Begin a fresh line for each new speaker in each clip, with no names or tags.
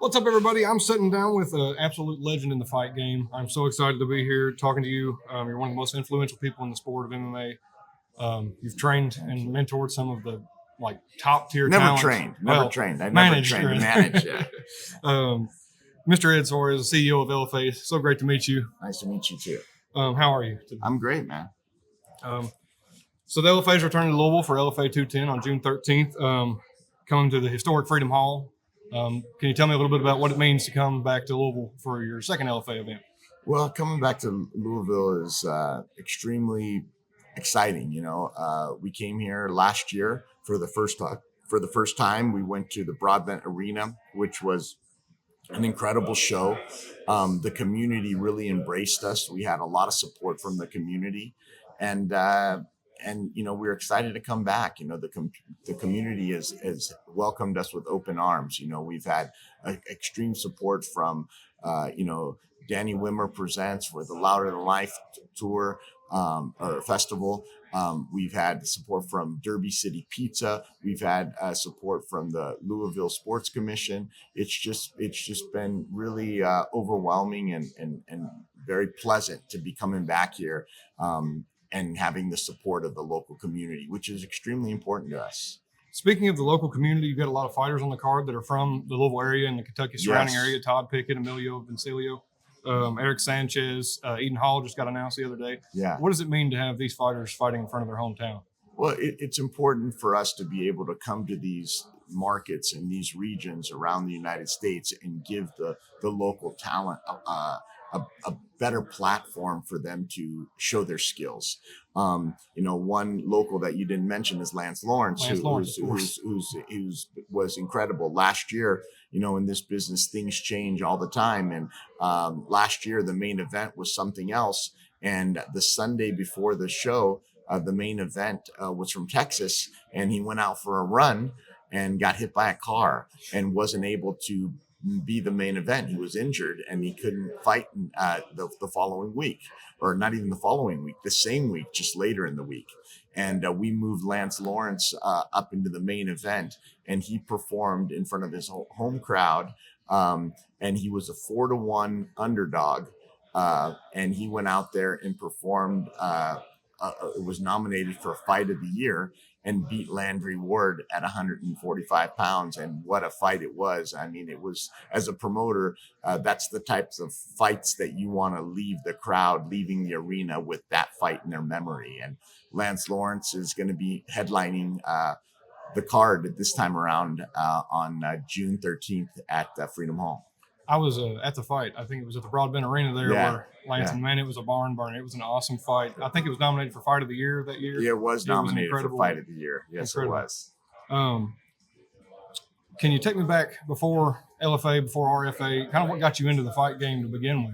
What's up, everybody? I'm sitting down with an absolute legend in the fight game. I'm so excited to be here talking to you. You're one of the most influential people in the sport of MMA. You've trained and mentored some of the top tier
Never
talents.
Never trained. I never
managed,
trained.
right?
Managed, yeah.
Mr. Ed Soares, the CEO of LFA. So great to meet you.
Nice to meet you too.
How are you today?
I'm great, man.
So the LFA is returning to Louisville for LFA 210 on June 13th. Coming to the historic Freedom Hall. Can you tell me a little bit about what it means to come back to Louisville for your second LFA event?
Well, coming back to Louisville is extremely exciting. We came here last year for the first time. We went to the Broadbent Arena, which was an incredible show. The community really embraced us. We had a lot of support from the community, and we're excited to come back. The community has welcomed us with open arms. We've had extreme support from Danny Wimmer Presents for the Louder Than Life tour or festival. We've had support from Derby City Pizza. We've had support from the Louisville Sports Commission. It's just been really overwhelming and very pleasant to be coming back here and having the support of the local community, which is extremely important to us.
Speaking of the local community, you've got a lot of fighters on the card that are from the Louisville area and the Kentucky surrounding area. Todd Pickett, Emilio Vincilio, Eric Sanchez, Eden Hall just got announced the other day.
Yeah.
What does it mean to have these fighters fighting in front of their hometown?
Well, it's important for us to be able to come to these markets and these regions around the United States and give the local talent a better platform for them to show their skills. One local that you didn't mention is Lance Lawrence, who was incredible last year. In this business, things change all the time. And last year, the main event was something else. And the Sunday before the show, the main event was from Texas, and he went out for a run and got hit by a car and wasn't able to be the main event. He was injured and he couldn't fight the following week, or not even the following week, the same week, just later in the week. And we moved Lance Lawrence up into the main event, and he performed in front of his home crowd. And he was a 4-1 underdog. And he went out there and performed, was nominated for Fight of the Year and beat Landry Ward at 145 pounds. And what a fight it was. I mean, it was, as a promoter, that's the types of fights that you want to leave the crowd, leaving the arena with that fight in their memory. And Lance Lawrence is going to be headlining the card this time around on June 13th at Freedom Hall.
I was at the fight. I think it was at the Broadbent Arena there where Lance, and man, it was a barn burner. It was an awesome fight. I think it was nominated for Fight of the Year that year.
Yeah, it was nominated for Fight of the Year. Yes, incredible. It was.
Can you take me back before LFA, before RFA, kind of what got you into the fight game to begin with?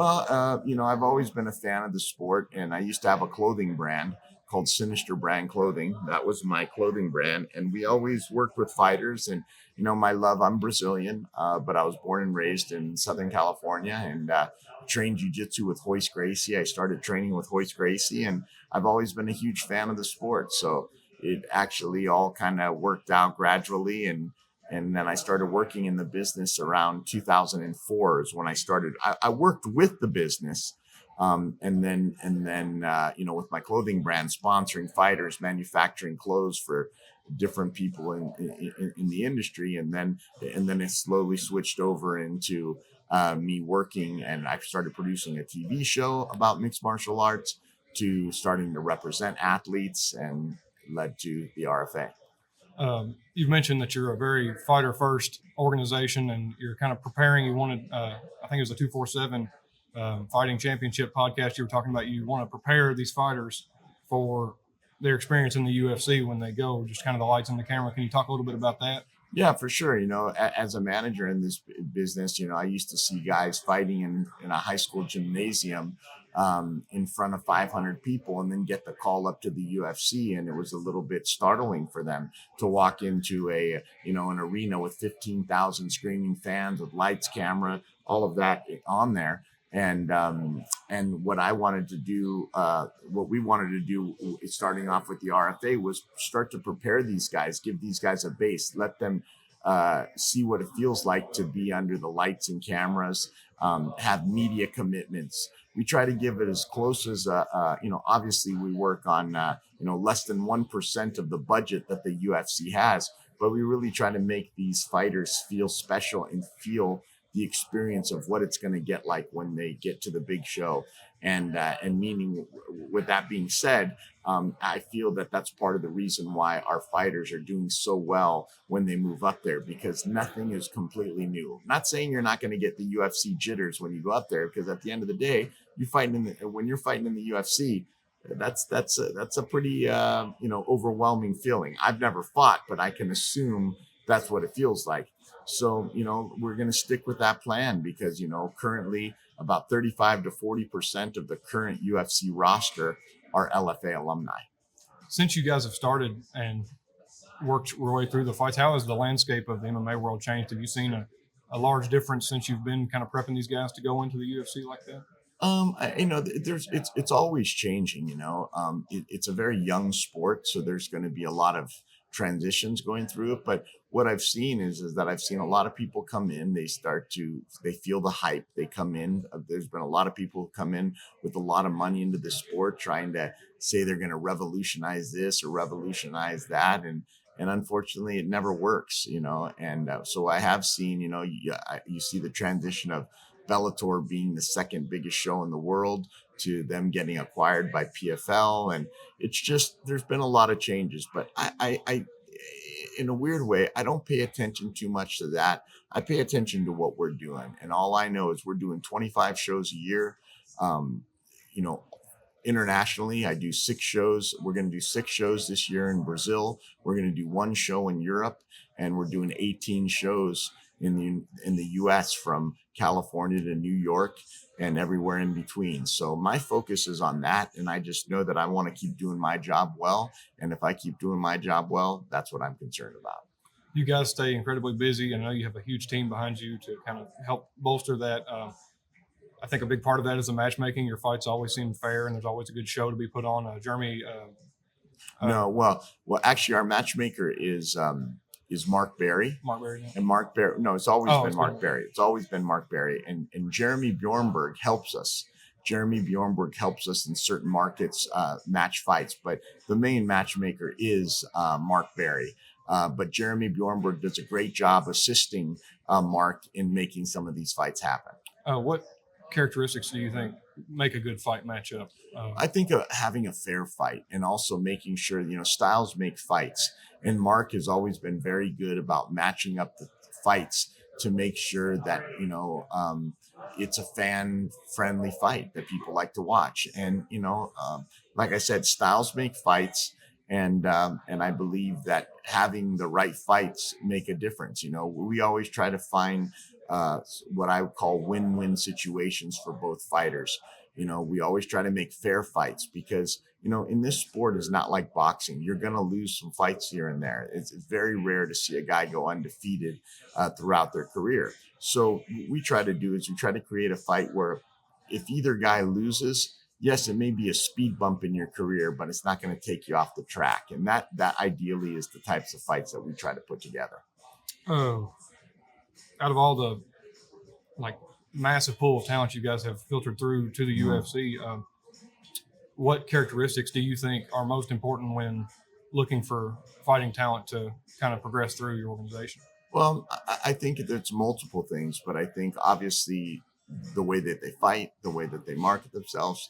I've always been a fan of the sport, and I used to have a clothing brand called Sinister Brand Clothing. That was my clothing brand. And we always worked with fighters. And, I'm Brazilian, but I was born and raised in Southern California and trained jiu-jitsu with Royce Gracie. I started training with Royce Gracie, and I've always been a huge fan of the sport. So it actually all kind of worked out gradually. And then I started working in the business around 2004 is when I started. I worked with the business. And then, with my clothing brand, sponsoring fighters, manufacturing clothes for different people in the industry. And then it slowly switched over into me working, and I started producing a TV show about mixed martial arts to starting to represent athletes, and led to the RFA.
You've mentioned that you're a very fighter first organization, and you're kind of preparing. You wanted, I think it was a 247 Fighting Championship podcast. You were talking about you want to prepare these fighters for their experience in the UFC when they go, just kind of the lights and the camera. Can you talk a little bit about that?
Yeah, for sure. As a manager in this business, I used to see guys fighting in a high school gymnasium in front of 500 people, and then get the call up to the UFC. And it was a little bit startling for them to walk into an arena with 15,000 screaming fans with lights, camera, all of that on there. And what I wanted to do, what we wanted to do, starting off with the RFA, was start to prepare these guys, give these guys a base, let them see what it feels like to be under the lights and cameras, have media commitments. We try to give it as close as, obviously we work on, less than 1% of the budget that the UFC has, but we really try to make these fighters feel special and feel the experience of what it's going to get like when they get to the big show. And meaning, with that being said, I feel that that's part of the reason why our fighters are doing so well when they move up there, because nothing is completely new. I'm not saying you're not going to get the UFC jitters when you go up there, because at the end of the day, when you're fighting in the UFC, that's a pretty overwhelming feeling. I've never fought, but I can assume that's what it feels like. So, we're going to stick with that plan because, currently about 35 to 40% of the current UFC roster are LFA alumni.
Since you guys have started and worked your way through the fights, how has the landscape of the MMA world changed? Have you seen a large difference since you've been kind of prepping these guys to go into the UFC like that?
It's always changing. It's a very young sport, so there's going to be a lot of transitions going through it. But what I've seen is that I've seen a lot of people come in. They feel the hype. They come in. There's been a lot of people who come in with a lot of money into the sport, trying to say they're going to revolutionize this or revolutionize that, and unfortunately, it never works. And so I have seen. You see the transition of Bellator being the second biggest show in the world to them getting acquired by PFL. And it's just, there's been a lot of changes, but I in a weird way, I don't pay attention too much to that. I pay attention to what we're doing. And all I know is we're doing 25 shows a year. You know, Internationally, I do 6 shows. We're going to do 6 shows this year in Brazil. We're going to do 1 show in Europe, and we're doing 18 shows in the US, from California to New York and everywhere in between. So my focus is on that, and I just know that I want to keep doing my job well. And if I keep doing my job well, that's what I'm concerned about.
You guys stay incredibly busy. I know you have a huge team behind you to kind of help bolster that. I think a big part of that is the matchmaking. Your fights always seem fair, and there's always a good show to be put on. Jeremy.
No, well, actually, our matchmaker is Mark Berry.
Mark Berry. Yeah.
And Mark Berry. No, it's always been Mark Berry. It's always been Mark Berry, and Jeremy Bjornberg helps us. Jeremy Bjornberg helps us in certain markets match fights, but the main matchmaker is Mark Berry. But Jeremy Bjornberg does a great job assisting Mark in making some of these fights happen.
What characteristics do you think make a good fight matchup?
I think having a fair fight, and also making sure, styles make fights. And Mark has always been very good about matching up the fights to make sure that, it's a fan friendly fight that people like to watch. And, like I said, styles make fights. And I believe that having the right fights make a difference. We always try to find what I would call win-win situations for both fighters. We always try to make fair fights because, in this sport is not like boxing. You're going to lose some fights here and there. It's very rare to see a guy go undefeated throughout their career. So what we try to create a fight where if either guy loses, yes, it may be a speed bump in your career, but it's not going to take you off the track. And that ideally is the types of fights that we try to put together.
Oh, out of all the massive pool of talent you guys have filtered through to the UFC, what characteristics do you think are most important when looking for fighting talent to kind of progress through your organization?
Well, I think there's multiple things, but I think obviously the way that they fight, the way that they market themselves,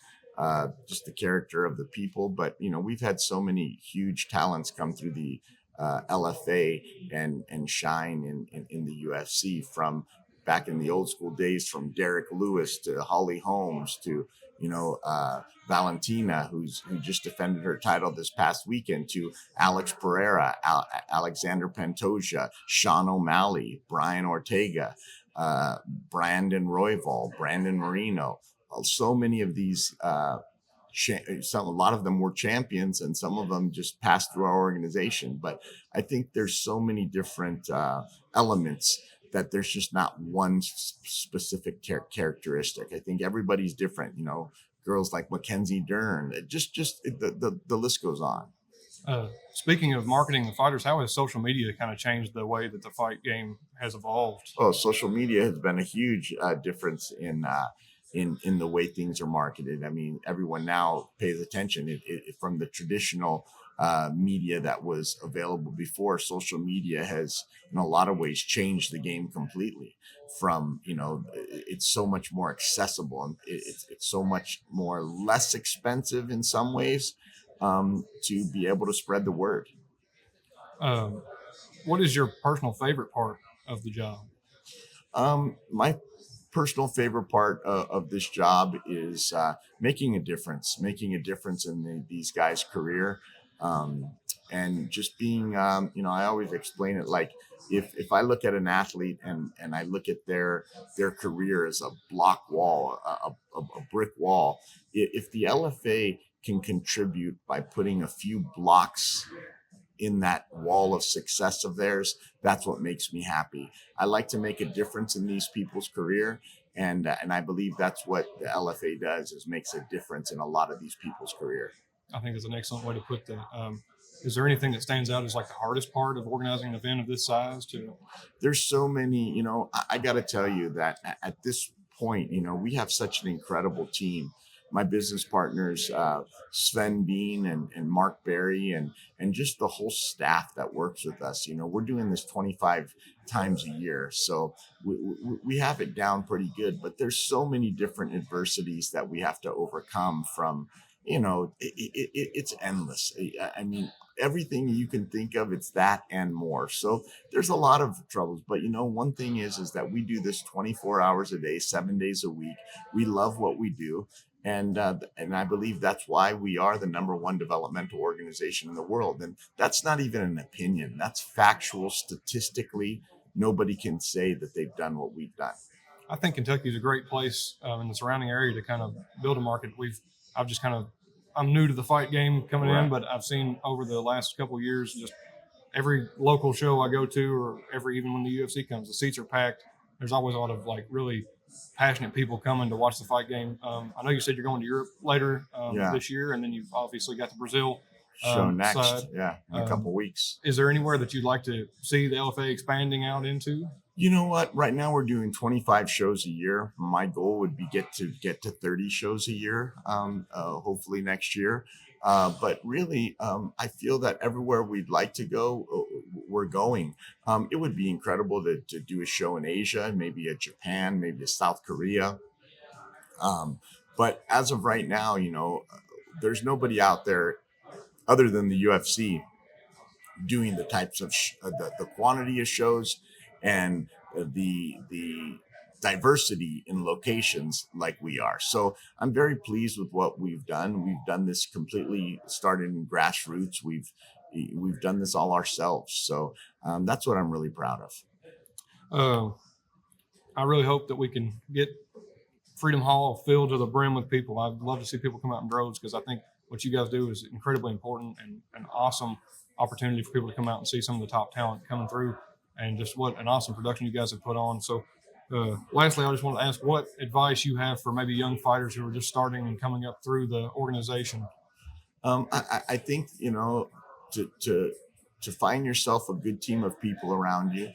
just the character of the people. But, we've had so many huge talents come through the LFA and shine in the UFC, from back in the old school days, from Derek Lewis to Holly Holmes to, Valentina, who just defended her title this past weekend, to Alex Pereira, Alexander Pantoja, Sean O'Malley, Brian Ortega, Brandon Royval, Brandon Marino. So many of these, a lot of them were champions, and some of them just passed through our organization. But I think there's so many different elements that there's just not one specific characteristic. I think everybody's different. Girls like Mackenzie Dern. The list goes on.
Speaking of marketing the fighters, how has social media kind of changed the way that the fight game has evolved?
Oh, social media has been a huge difference in the way things are marketed. I mean, everyone now pays attention. From the traditional media that was available before, social media has, in a lot of ways, changed the game completely. From it's so much more accessible, and it's so much more less expensive in some ways to be able to spread the word.
Um, what is your personal favorite part of the job?
My personal favorite part of this job is making a difference in these guys' career, um, and just being, I always explain it like if I look at an athlete and I look at their career as a block wall, a brick wall. If the LFA can contribute by putting a few blocks in that wall of success of theirs, that's what makes me happy. I like to make a difference in these people's career, and I believe that's what the LFA does, is makes a difference in a lot of these people's career.
I think is an excellent way to put that. Is there anything that stands out as like the hardest part of organizing an event of this size? To
There's so many, I got to tell you that at this point, we have such an incredible team. My business partners, Sven Bean and Mark Berry, and just the whole staff that works with us. We're doing this 25 times a year. So we have it down pretty good, but there's so many different adversities that we have to overcome from, it's endless. I mean, everything you can think of, it's that and more. So there's a lot of troubles, but one thing is that we do this 24 hours a day, 7 days a week. We love what we do, and I believe that's why we are the number one developmental organization in the world. And that's not even an opinion, that's factual. Statistically, nobody can say that they've done what we've done.
I think Kentucky is a great place in the surrounding area to kind of build a market. I've just kind of, I'm new to the fight game coming
Right.
in, but I've seen over the last couple of years, just every local show I go to, or even when the UFC comes, the seats are packed. There's always a lot of like really passionate people coming to watch the fight game. I know you said you're going to Europe later
Yeah.
this year, and then you've obviously got the Brazil
Show next,
side.
yeah, in a couple weeks.
Is there anywhere that you'd like to see the LFA expanding out into?
You know what? Right now we're doing 25 shows a year. My goal would be get to 30 shows a year, hopefully next year. But really, I feel that everywhere we'd like to go, we're going. It would be incredible to do a show in Asia, maybe a Japan, maybe a South Korea. But as of right now, there's nobody out there other than the UFC doing the types of the quantity of shows and the diversity in locations like we are. So I'm very pleased with what we've done. We've done this completely started in grassroots. We've done this all ourselves. So that's what I'm really proud of.
Uh, I really hope that we can get Freedom Hall filled to the brim with people. I'd love to see people come out in droves, because I think what you guys do is incredibly important and an awesome opportunity for people to come out and see some of the top talent coming through, and just what an awesome production you guys have put on. So lastly, I just want to ask what advice you have for maybe young fighters who are just starting and coming up through the organization.
I think, to find yourself a good team of people around you,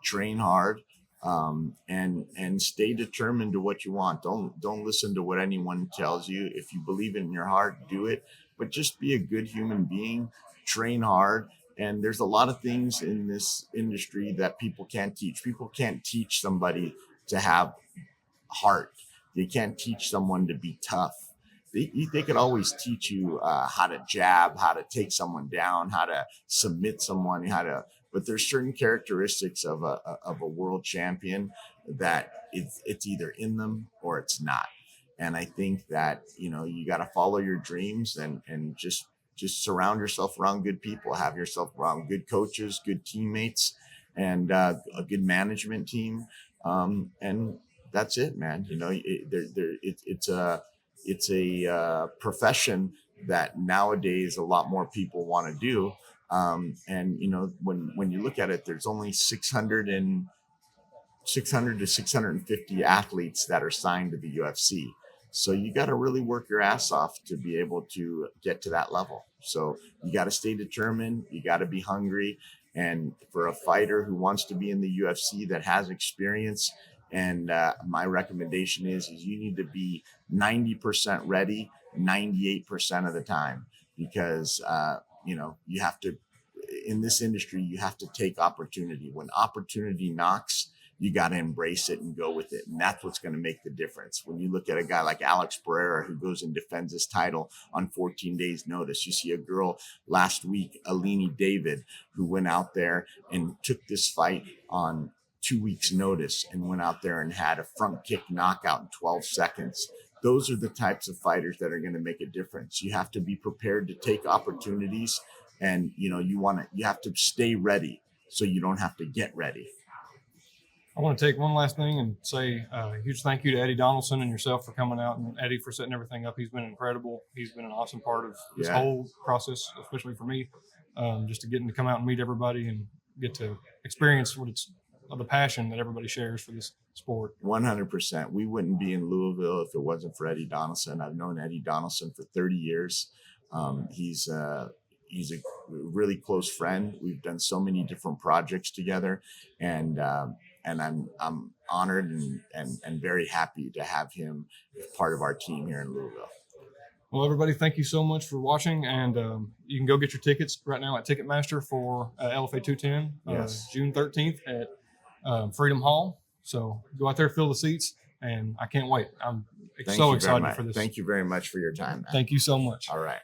train hard, and stay determined to what you want. Don't listen to what anyone tells you. If you believe it in your heart, do it. But just be a good human being. Train hard. And there's a lot of things in this industry that people can't teach. People can't teach somebody to have heart. They can't teach someone to be tough. They could always teach you how to jab, how to take someone down, how to submit someone, but there's certain characteristics of a world champion that it's either in them or it's not. And I think that, you got to follow your dreams and just surround yourself around good people, have yourself around good coaches, good teammates, and a good management team. And that's it, man. It's a profession that nowadays a lot more people want to do. And when you look at it, there's only 600 to 650 athletes that are signed to the UFC. So you got to really work your ass off to be able to get to that level. So you got to stay determined. You got to be hungry. And for a fighter who wants to be in the UFC that has experience, and my recommendation is you need to be 90% ready 98% of the time, because you have to, in this industry, you have to take opportunity. When opportunity knocks, you got to embrace it and go with it. And that's what's going to make the difference. When you look at a guy like Alex Pereira, who goes and defends his title on 14 days notice. You see a girl last week, Alini David, who went out there and took this fight on 2 weeks notice and went out there and had a front kick knockout in 12 seconds. Those are the types of fighters that are going to make a difference. You have to be prepared to take opportunities, and you have to stay ready so you don't have to get ready.
I want to take one last thing and say a huge thank you to Eddie Donaldson and yourself for coming out, and Eddie for setting everything up. He's been incredible. He's been an awesome part of this whole process, especially for me, just to getting to come out and meet everybody and get to experience the passion that everybody shares for this sport.
100%. We wouldn't be in Louisville if it wasn't for Eddie Donaldson. I've known Eddie Donaldson for 30 years. He's a really close friend. We've done so many different projects together, and I'm honored and very happy to have him as part of our team here in Louisville.
Well, everybody, thank you so much for watching, and you can go get your tickets right now at Ticketmaster for LFA 210, June 13th at Freedom Hall. So go out there, fill the seats, and I can't wait. I'm so excited for this.
Thank you very much for your time, man.
Thank you so much.
All right.